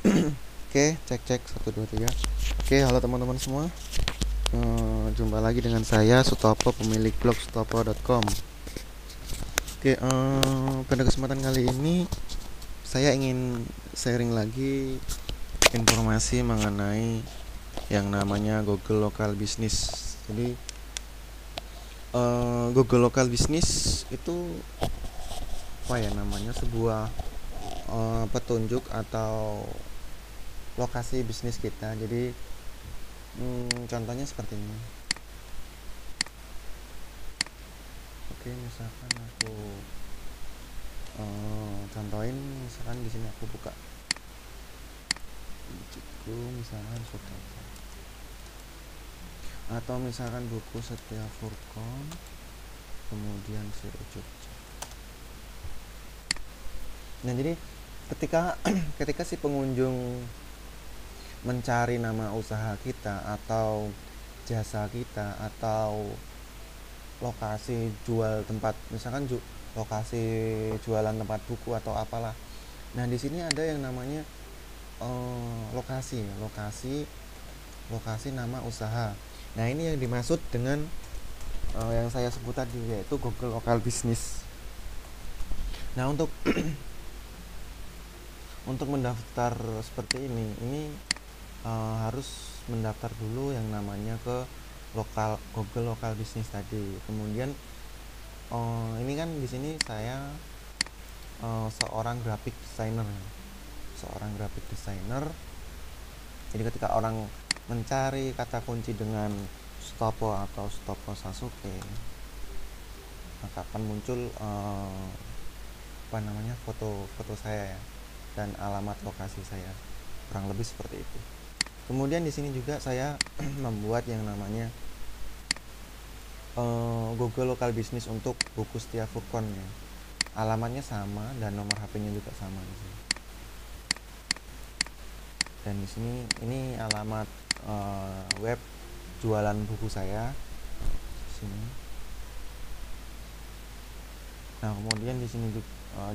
Oke, cek cek 1 2 3. Oke, halo teman-teman semua. Jumpa lagi dengan saya Sutopo, pemilik blog sutopo.com. Oke, pada kesempatan kali ini saya ingin sharing lagi informasi mengenai yang namanya Google Local Business. Jadi Google Local Business itu apa ya namanya, sebuah petunjuk atau lokasi bisnis kita. Jadi contohnya seperti ini. Oke, misalkan aku contohin, misalkan di sini aku buka buku, misalkan Sutopo, atau misalkan buku Setia Furkon, kemudian SEO Jogja. Nah, jadi ketika ketika si pengunjung mencari nama usaha kita atau jasa kita atau lokasi jual tempat, misalkan lokasi jualan tempat buku atau apalah. Nah, di sini ada yang namanya lokasi nama usaha. Nah, ini yang dimaksud dengan yang saya sebut tadi, yaitu Google Local Business. Nah, untuk mendaftar seperti ini harus mendaftar dulu yang namanya ke Google Local Business tadi. Kemudian ini kan di sini saya seorang graphic designer. Jadi ketika orang mencari kata kunci dengan Sutopo atau Sutopo Sasuke, maka akan muncul foto saya ya, dan alamat lokasi saya, kurang lebih seperti itu. Kemudian di sini juga saya membuat yang namanya Google Local Business untuk buku Setia Furkon ya. Alamatnya sama dan nomor HP-nya juga sama di sini. Dan di sini ini alamat web jualan buku saya di sini. Nah, kemudian di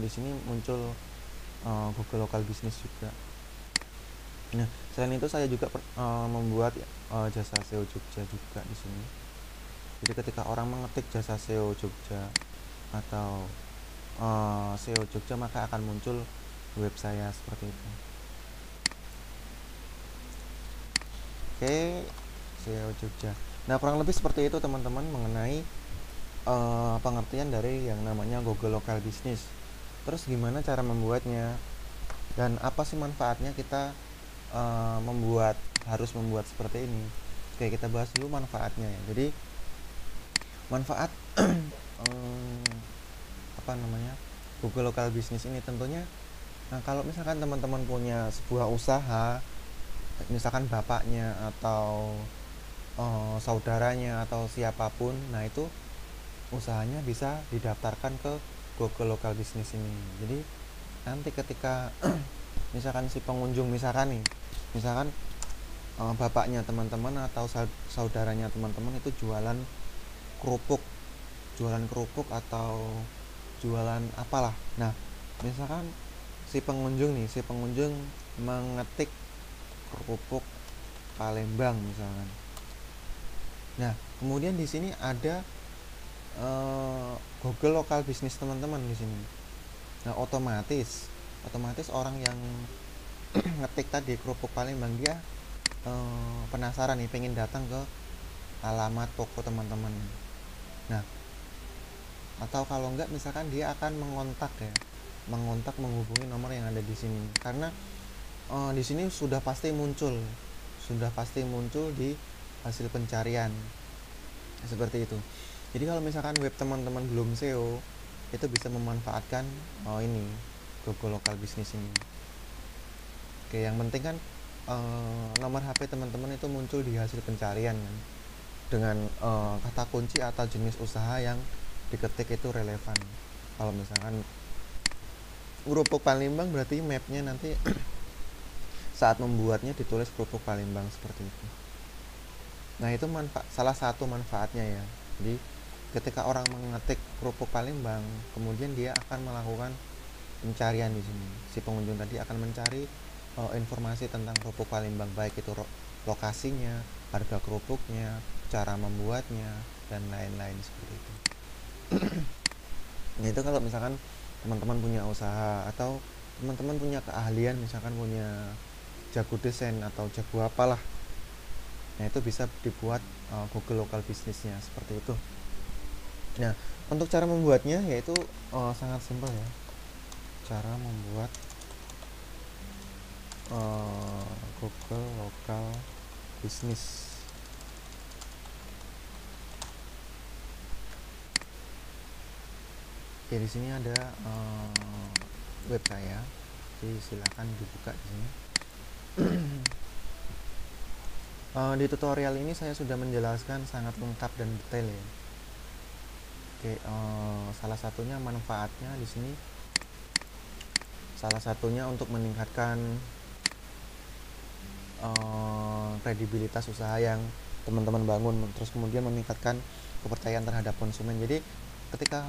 sini muncul Google Local Business juga. Nah, selain itu saya juga membuat jasa SEO Jogja juga di sini. Jadi ketika orang mengetik jasa SEO Jogja atau SEO Jogja, maka akan muncul web saya seperti itu. Oke, SEO Jogja. Nah, kurang lebih seperti itu teman-teman mengenai pengertian dari yang namanya Google Local Business. Terus gimana cara membuatnya dan apa sih manfaatnya kita harus membuat seperti ini. Oke, kita bahas dulu manfaatnya ya. Jadi manfaat Google Local Business ini tentunya, kalau misalkan teman-teman punya sebuah usaha, misalkan bapaknya atau saudaranya atau siapapun, nah itu usahanya bisa didaftarkan ke Google Local Business ini. Jadi nanti ketika misalkan si pengunjung, misalkan bapaknya teman-teman atau saudaranya teman-teman itu jualan kerupuk atau jualan apalah. Nah, misalkan si pengunjung mengetik kerupuk Palembang misalkan. Nah, kemudian di sini ada Google Local Business teman-teman di sini. Nah, otomatis orang yang ngetik tadi kerupuk Palembang, dia penasaran nih, pengen datang ke alamat toko teman-teman. Nah, atau kalau enggak misalkan dia akan menghubungi nomor yang ada di sini, karena di sini sudah pasti muncul di hasil pencarian seperti itu. Jadi kalau misalkan web teman-teman belum SEO, itu bisa memanfaatkan ini Google Local Business ini. Oke, yang penting kan nomor HP teman-teman itu muncul di hasil pencarian kan, dengan kata kunci atau jenis usaha yang diketik itu relevan. Kalau misalkan kerupuk Palembang, berarti mapnya nanti saat membuatnya ditulis kerupuk Palembang seperti itu. Nah, itu salah satu manfaatnya ya. Jadi ketika orang mengetik kerupuk Palembang, kemudian dia akan melakukan pencarian di sini. Si pengunjung tadi akan mencari informasi tentang kerupuk Palembang, baik itu lokasinya, harga kerupuknya, cara membuatnya, dan lain-lain seperti itu. Nah itu kalau misalkan teman-teman punya usaha atau teman-teman punya keahlian, misalkan punya jago desain atau jago apalah, nah itu bisa dibuat Google Local Business-nya seperti itu. Nah untuk cara membuatnya yaitu sangat simpel ya, cara membuat Google Local Business. Oke, di sini ada web saya, jadi silakan dibuka di sini. Di tutorial ini saya sudah menjelaskan sangat lengkap dan detail ya. Oke, salah satunya manfaatnya di sini, salah satunya untuk meningkatkan kredibilitas usaha yang teman-teman bangun, terus kemudian meningkatkan kepercayaan terhadap konsumen. Jadi ketika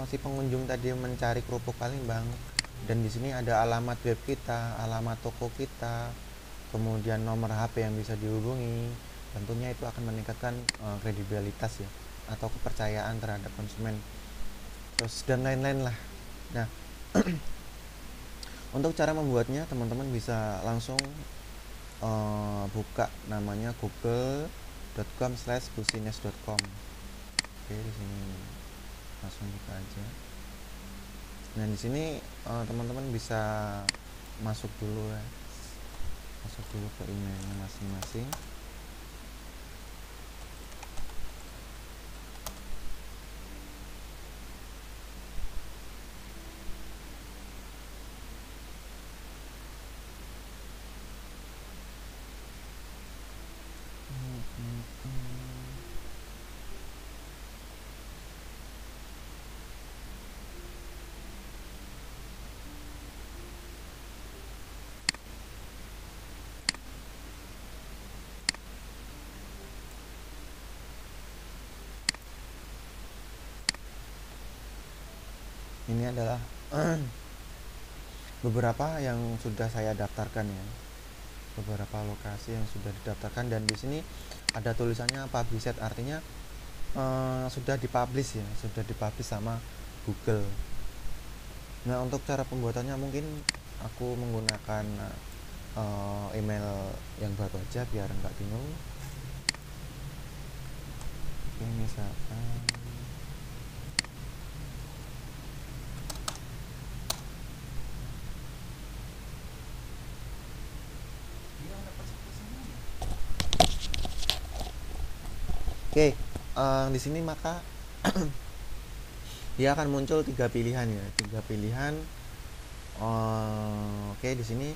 si pengunjung tadi mencari kerupuk Palembang dan di sini ada alamat web kita, alamat toko kita, kemudian nomor HP yang bisa dihubungi, tentunya itu akan meningkatkan kredibilitas ya, atau kepercayaan terhadap konsumen, terus dan lain-lain lah. Nah untuk cara membuatnya teman-teman bisa langsung buka namanya google.com/business.com. Oke, di sini langsung buka aja. Nah di sini teman-teman bisa masuk dulu ya, masuk dulu ke emailnya masing-masing. Ini adalah beberapa yang sudah saya daftarkan ya, beberapa lokasi yang sudah didaftarkan, dan di sini ada tulisannya published, artinya sudah dipublish ya, sudah dipublish sama Google. Nah untuk cara pembuatannya mungkin aku menggunakan email yang baru aja biar nggak bingung. Oke, misalkan oke, di sini maka dia akan muncul 3 pilihan ya, 3 pilihan. Oke, di sini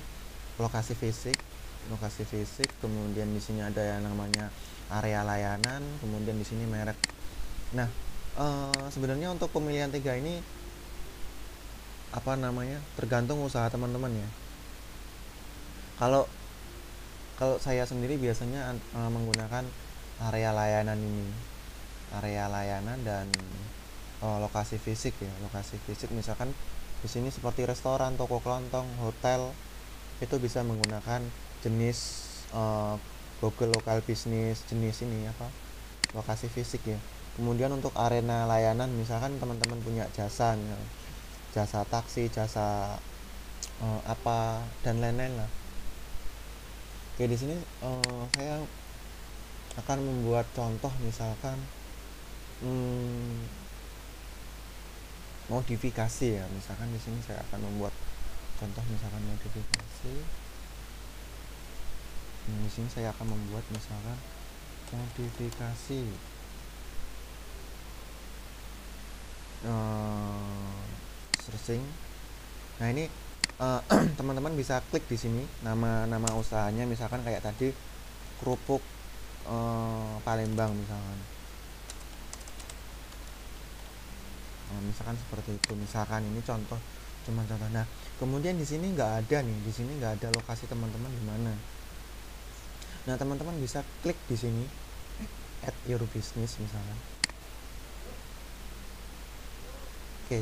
lokasi fisik, kemudian di sini ada yang namanya area layanan, kemudian di sini merek. Nah sebenarnya untuk pemilihan 3 ini apa namanya, tergantung usaha teman-teman ya. Kalau saya sendiri biasanya menggunakan area layanan ini, area layanan dan lokasi fisik ya. Lokasi fisik misalkan di sini seperti restoran, toko kelontong, hotel, itu bisa menggunakan jenis Google Local Business, jenis ini apa, lokasi fisik ya. Kemudian untuk arena layanan misalkan teman-teman punya jasa ya, jasa taksi, jasa apa dan lain-lain lah. Oke, di sini saya akan membuat contoh misalkan modifikasi ya, misalkan di sini saya akan membuat contoh misalkan modifikasi. Di sini saya akan membuat misalkan modifikasi searching. Nah ini teman-teman bisa klik di sini nama usahanya, misalkan kayak tadi kerupuk Palembang misalkan. Misalkan seperti itu, misalkan ini contoh, cuma contoh. Nah kemudian di sini nggak ada nih, di sini nggak ada lokasi teman-teman di mana. Nah teman-teman bisa klik di sini add your business misalkan. Oke,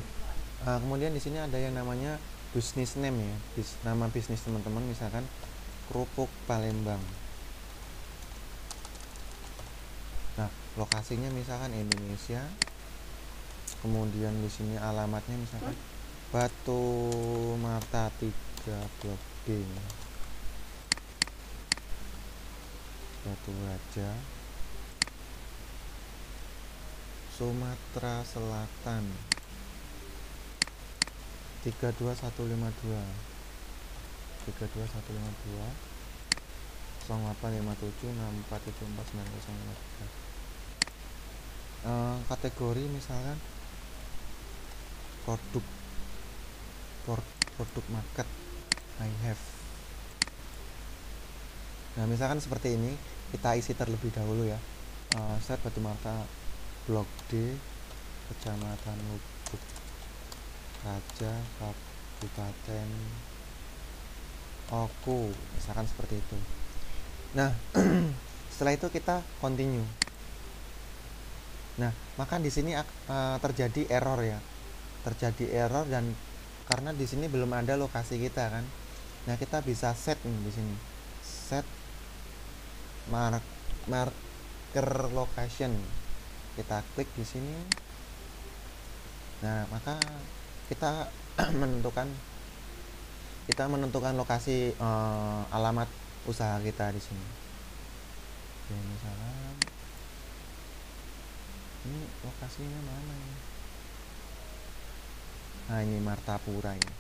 kemudian di sini ada yang namanya bisnis name ya, nama bisnis teman-teman, misalkan kerupuk Palembang. Nah, lokasinya misalkan Indonesia, kemudian di sini alamatnya misalkan Batu Marta 3 Blok D, Batu Raja, Sumatera Selatan 32152 085764749053. Kategori misalkan produk market I have. Nah, misalkan seperti ini, kita isi terlebih dahulu ya. Set Batu Marta Blok D, Kecamatan Lubuk Raja, Kabupaten Oku, misalkan seperti itu. Nah, setelah itu kita continue. Nah, maka di sini terjadi error ya. Terjadi error dan karena di sini belum ada lokasi kita kan. Nah, kita bisa set nih di sini. Set marker location. Kita klik di sini. Nah, maka kita menentukan lokasi alamat usaha kita di sini. Oke, misalkan ini lokasinya mana ya? Nah, ini Martapura ini.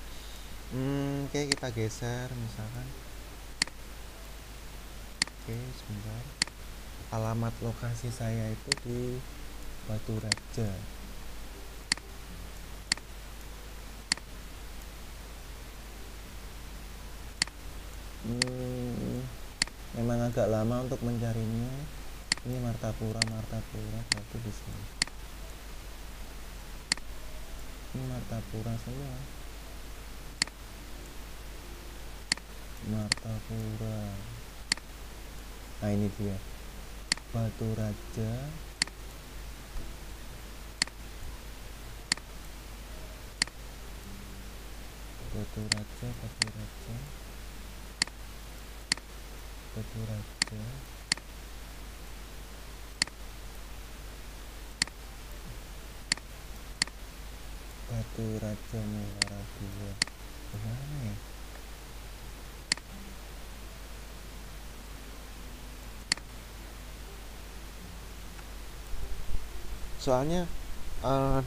Oke, kita geser misalkan. Oke, sebentar. Alamat lokasi saya itu di Batu Raja. Memang agak lama untuk mencarinya. Ini Martapura berarti di sini. Ini Martapura semua. Martapura. Nah, ini dia. Batu Raja. Batu Raja. Batu Raja Muara 2. Gimana ya? Soalnya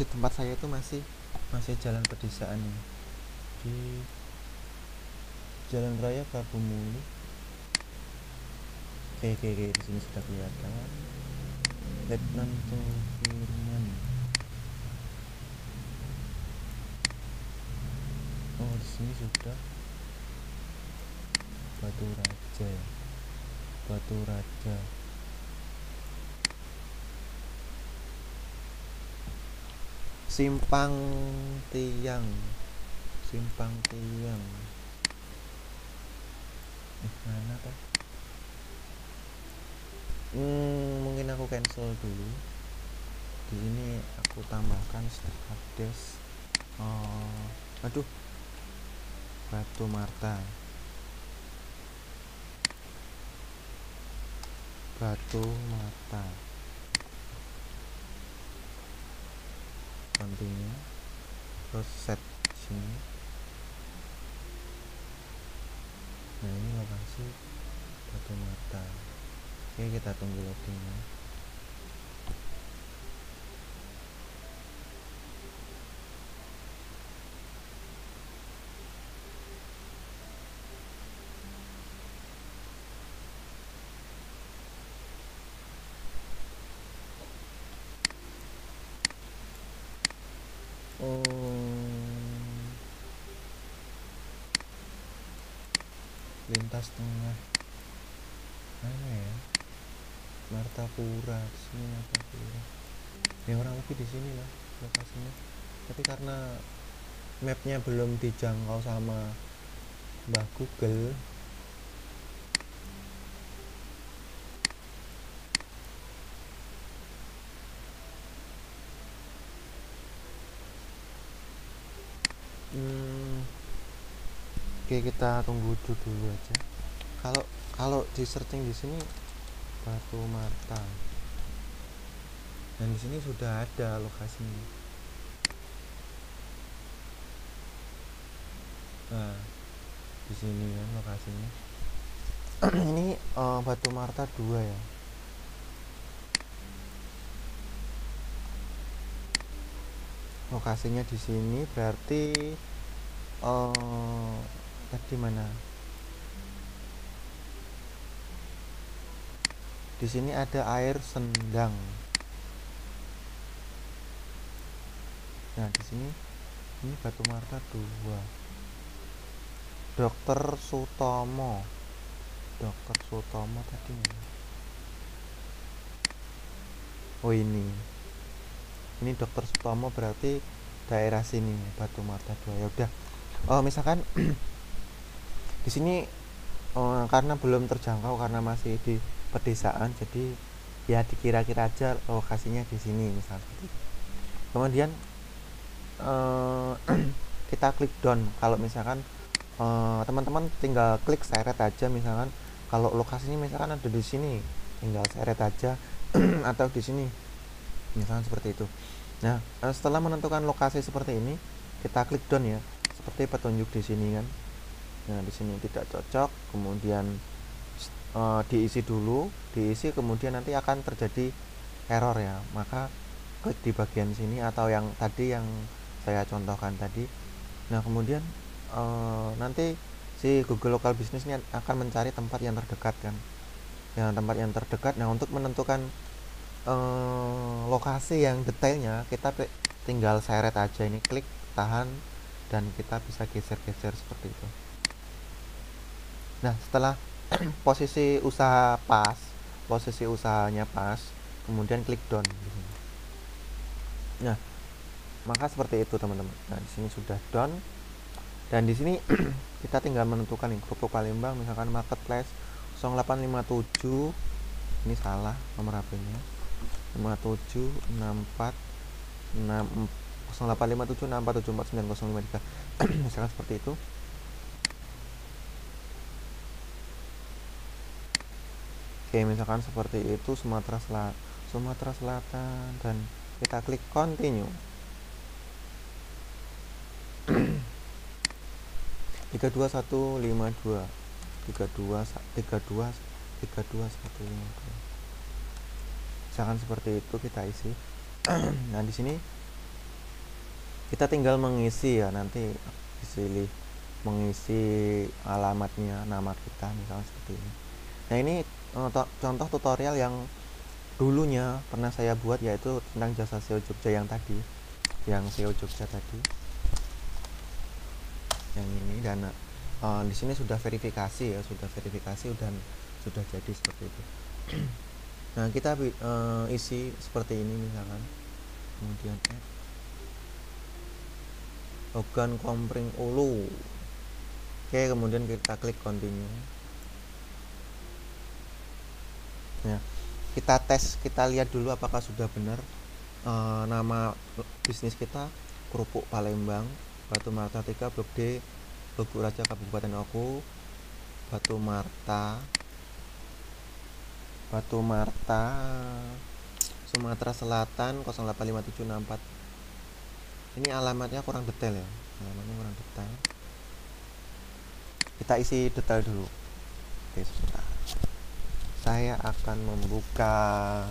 di tempat saya itu masih jalan pedesaan nih. Di Jalan Raya Kabumulu. Oke, di sini sudah kelihatan. Letnan Firman. Oh, di sini sudah Batu Raja. Simpang Tiang. Mana tuh? Mungkin aku cancel dulu. Di sini aku tambahkan Stades. Batu Marta. Continue. Terus set sini. Nah, ini lokasi Batu Marta. Oke, kita tunggu loadingnya. Lintas tengah mana ya? Martapura, sini Martapura. Ya kurang lebih di sini lah lokasinya. Tapi karena mapnya belum dijangkau sama Mbah Google, Oke, kita tunggu dulu aja. Kalau kalau di searching di sini Batu Marta, dan di sini sudah ada lokasinya. Nah, di sini kan lokasinya. Ini Batu Marta 2 ya. Lokasinya di sini berarti tadi mana? Di sini ada air Sendang. Nah, di sini ini Batu Marta 2. Dokter Sutomo. Dokter Sutomo tadi mana? Oh, ini Dokter Sutomo berarti daerah sini Batu Marta 2. Ya udah. Misalkan di sini karena belum terjangkau karena masih di pedesaan, jadi ya dikira-kira aja lokasinya di sini misalnya. Kemudian kita klik down. Kalau misalkan teman-teman tinggal klik seret aja, misalkan kalau lokasinya misalkan ada di sini, tinggal seret aja atau di sini, misalkan seperti itu. Nah, setelah menentukan lokasi seperti ini, kita klik down ya, seperti petunjuk di sini kan. Nah, di sini tidak cocok, kemudian diisi dulu, kemudian nanti akan terjadi error ya. Maka klik di bagian sini atau yang tadi yang saya contohkan tadi. Nah, kemudian nanti si Google Local Business ini akan mencari tempat yang terdekat kan. Tempat yang terdekat. Nah, untuk menentukan lokasi yang detailnya, kita tinggal seret aja ini, klik, tahan, dan kita bisa geser-geser seperti itu. Nah, setelah posisi usahanya pas, kemudian klik down di sini. Nah, maka seperti itu teman-teman. Nah, di sini sudah down, dan di sini kita tinggal menentukan nih Kerupuk Palembang, misalkan marketplace 0857. Ini salah nomor HP-nya. 085764749053. Misalkan seperti itu. Oke, misalkan seperti itu Sumatera Selatan, dan kita klik continue. 32152 misalkan seperti itu kita isi. Nah, di sini kita tinggal mengisi ya, nanti pilih mengisi alamatnya, nama kita misalnya seperti ini. Nah, ini contoh tutorial yang dulunya pernah saya buat, yaitu tentang jasa SEO Jogja yang tadi, SEO Jogja tadi yang ini. Dan di sini sudah verifikasi ya, dan sudah jadi seperti itu. Nah, kita isi seperti ini misalkan, kemudian Logan Kompring Ulu. Oke, kemudian kita klik continue. Nah, kita tes, kita lihat dulu apakah sudah benar nama bisnis kita, Kerupuk Palembang, Batu Marta 3, Blok D, Lubuk Raja, Kabupaten Oku, Batu Marta, Sumatera Selatan 085764. Ini alamatnya kurang detail ya, kita isi detail dulu. Oke, sebentar, saya akan membuka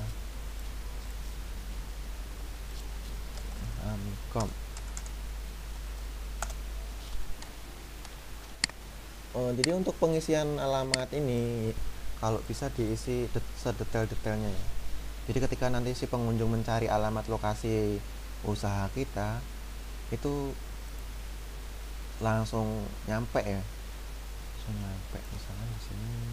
Amikom. Jadi untuk pengisian alamat ini kalau bisa diisi sedetail-detailnya ya. Jadi ketika nanti si pengunjung mencari alamat lokasi usaha kita, itu langsung nyampe ya. Misalnya di sini.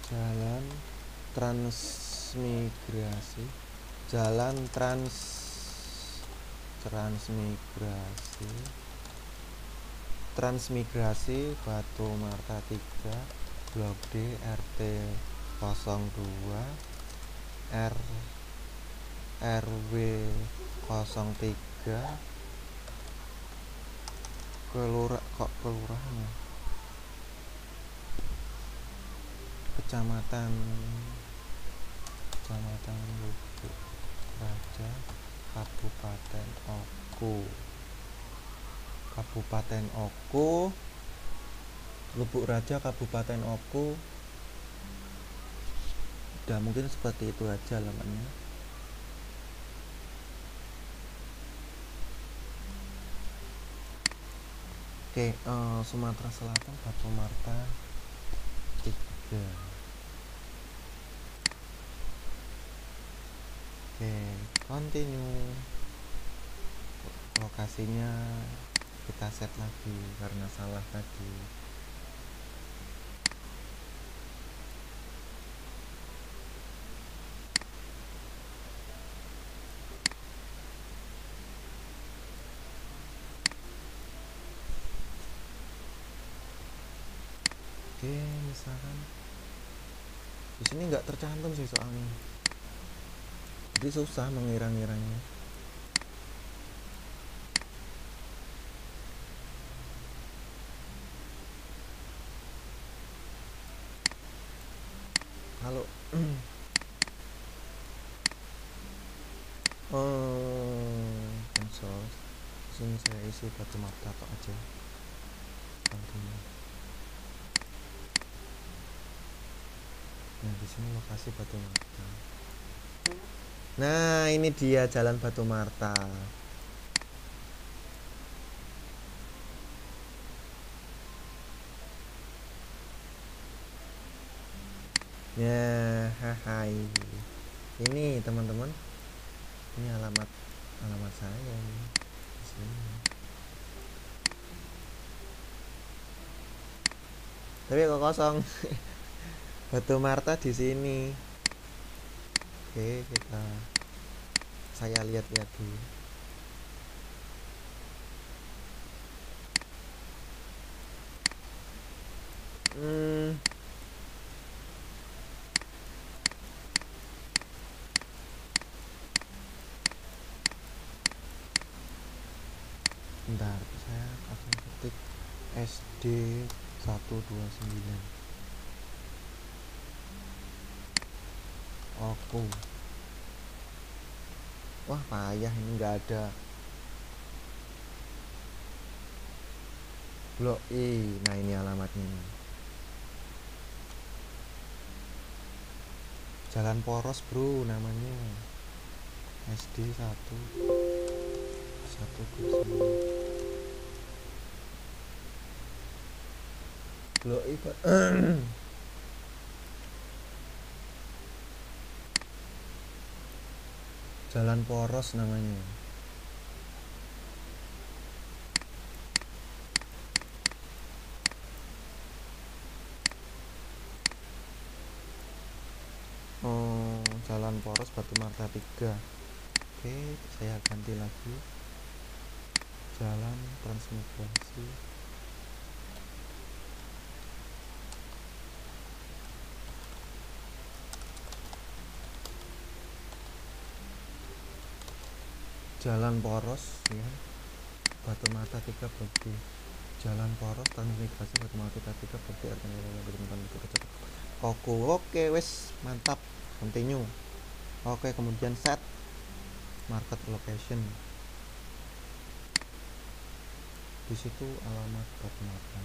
Jalan Trans transmigrasi, jalan transmigrasi Batu Marta 3 Blok D RT 02 RW 03 kelurahan Kecamatan Lubuk Raja Kabupaten Oku Lubuk Raja Kabupaten Oku. Udah, mungkin seperti itu aja alamatnya. Oke, Sumatera Selatan Batu Marta 3. Oke, continue. Lokasinya kita set lagi karena salah tadi. Oke, misalkan di sini nggak tercantum sih soalnya, jadi susah mengira-ngiranya. Kalau cancel, sini saya isi Batu Marta atau aja. Nah, di sini lokasi Batu Marta. Nah, ini dia jalan Batu Marta. Ya, hai. Ini teman-teman, ini alamat saya ini di sini. Tapi kok kosong. Batu Marta di sini. Oke, saya lihat-lihat dulu. Bentar, saya akan ketik SD 129 Oku. Wah, payah ini, nggak ada Blok I. Nah, ini alamatnya nih. Jalan Poros bro namanya, SD 129 Blok I. Jalan Poros namanya. Jalan Poros Batu Marta 3. Oke, saya ganti lagi. Jalan transmigrasi. Jalan Poros ya. Batu Marta 3 Blok D. Jalan Poros transmigrasi Batu Marta 3 Blok D. Oku. Oke, wes mantap. Continue. Oke, kemudian set market location. Di situ alamat Batu Marta.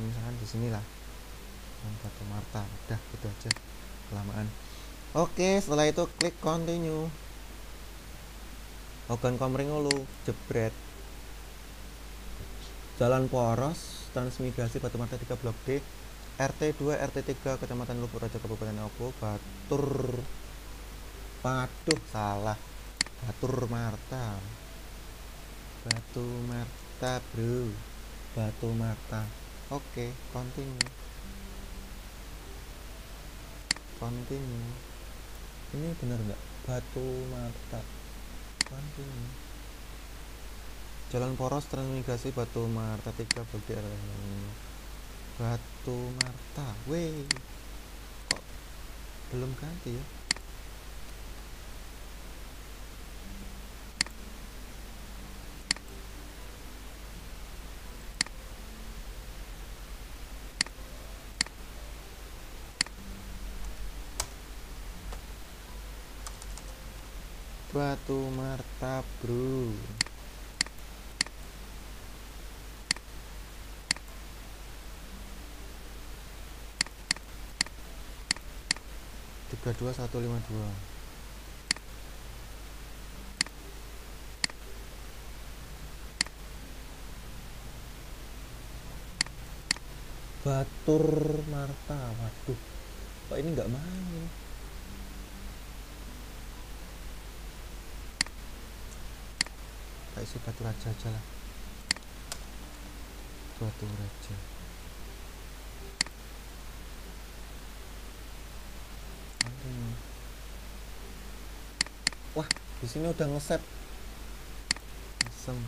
Misalkan di sinilah Batu Marta. Udah, gitu aja, kelamaan. Oke, setelah itu klik continue. Ogan komring lu jebret. Jalan Poros transmigrasi Batu Marta 3 Blok D RT 2 RT 3 Kecamatan Lubuk Raja Kabupaten Oku. Salah, Batu Marta bro, Batu Marta. Oke, continue. continue. Ini benar nggak? Batu Marta continue. Jalan poros transmigrasi Batu Marta 3 Bakti Batu Marta. Weh, kok belum ganti ya? Batu Marta bro. Tiga 2 1 5 2. Batur Marta. Waduh, kok ini nggak main? Kayak si Batu Raja aja lah. Batu Raja. Wah, di sini udah ngeset. Asem.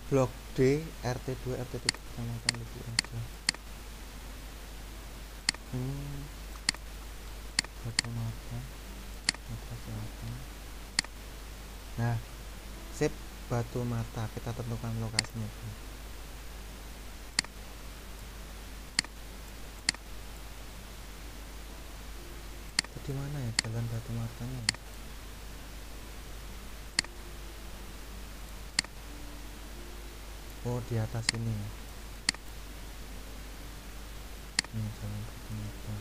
Blok D, RT2, RT3 kecamatan Lubuk Raja. Batu Marta, Sumatera Selatan. Nah, sip, Batu Marta. Kita tentukan lokasinya. Di mana ya jalan Batu Martanya? Oh, di atas ini. Ini jalan Batu Marta.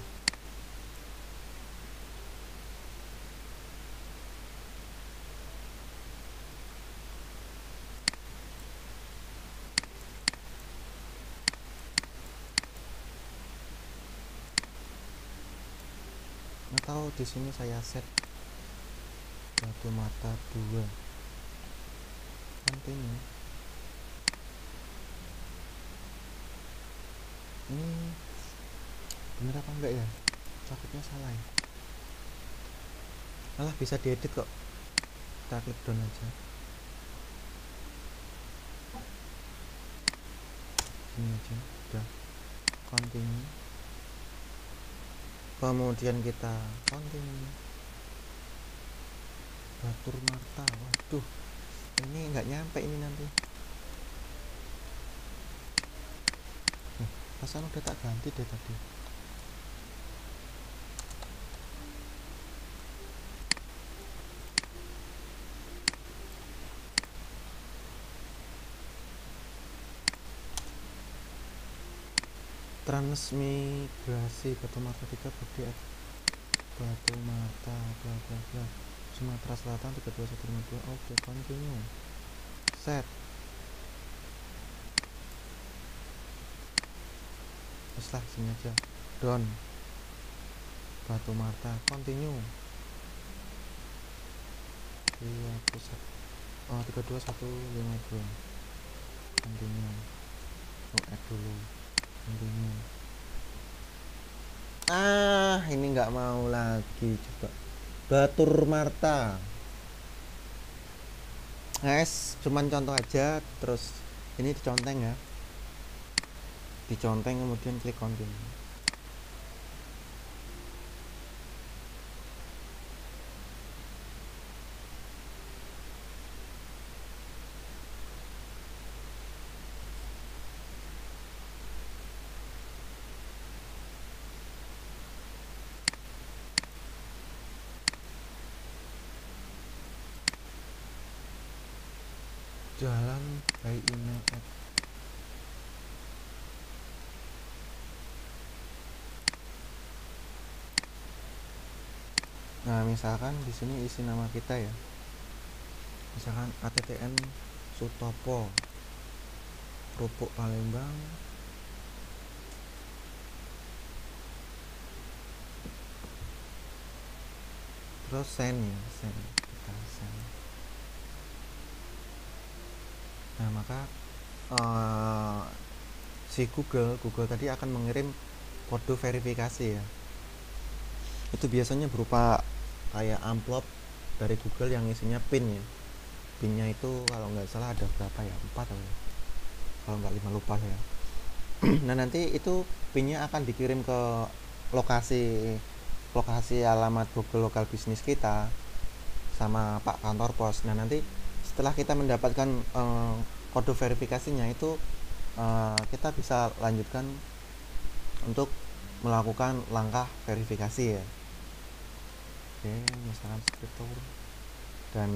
Atau di sini saya set Batu Marta 2. Continue. Ini bener apa enggak ya? Takutnya salah ya. Malah bisa diedit kok. Kita klik down aja. Ini aja, udah. Continue. Kemudian kita continue. Batur Marta. Waduh, ini nggak nyampe ini nanti. Perasaan udah tak ganti deh tadi. Transmigrasi Batu Marta 3 Bakti Batu Marta bla bla bla Sumatera Selatan 32152. Oke, continue. Set. Setelah sini aja. Down. Batu Marta. Continue. Iya, pusat. Oh, 32152. Continue. Oh, add dulu. Continue. Ini nggak mau lagi. Coba. Batur Marta. Guys, cuman contoh aja. Terus ini diconteng ya. Diconteng kemudian klik continue. Jalan by email app. Nah, misalkan di sini isi nama kita ya. Misalkan ATTN Sutopo, Krupuk Palembang, terus send ya, send, kita send. Nah maka si Google tadi akan mengirim kode verifikasi ya. Itu biasanya berupa kayak amplop dari Google yang isinya pin ya. Pinnya itu kalau nggak salah ada berapa ya, 4 atau kalau nggak 5, lupa ya. Nah nanti itu pinnya akan dikirim ke lokasi alamat Google lokal bisnis kita sama Pak Kantor Pos. Nah nanti setelah kita mendapatkan kode verifikasinya itu kita bisa lanjutkan untuk melakukan langkah verifikasi ya. Oke, misalkan seperti itu. Dan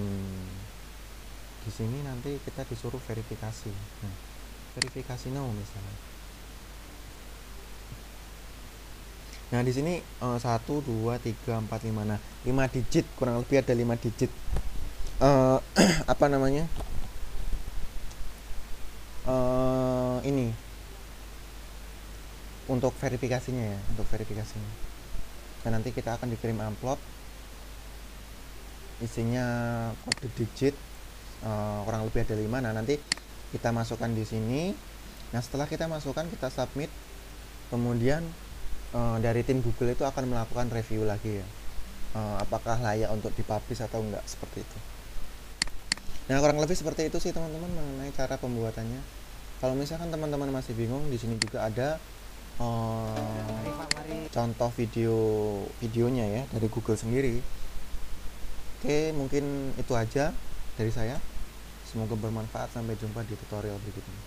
di sini nanti kita disuruh verifikasi. Nah, verifikasi now misalnya. Nah, di sini 1 2 3 4 5. Nah, 5 digit, kurang lebih ada 5 digit. Apa namanya? Ini untuk verifikasinya ya, untuk verifikasinya. Dan nanti kita akan dikirim amplop isinya kode digit kurang lebih ada 5. Nah nanti kita masukkan di sini. Nah setelah kita masukkan, kita submit, kemudian dari tim Google itu akan melakukan review lagi ya, apakah layak untuk dipublish atau enggak, seperti itu. Nah kurang lebih seperti itu sih teman-teman mengenai cara pembuatannya. Kalau misalkan teman-teman masih bingung, di sini juga ada contoh videonya ya dari Google sendiri. Oke, mungkin itu aja dari saya. Semoga bermanfaat. Sampai jumpa di tutorial berikutnya.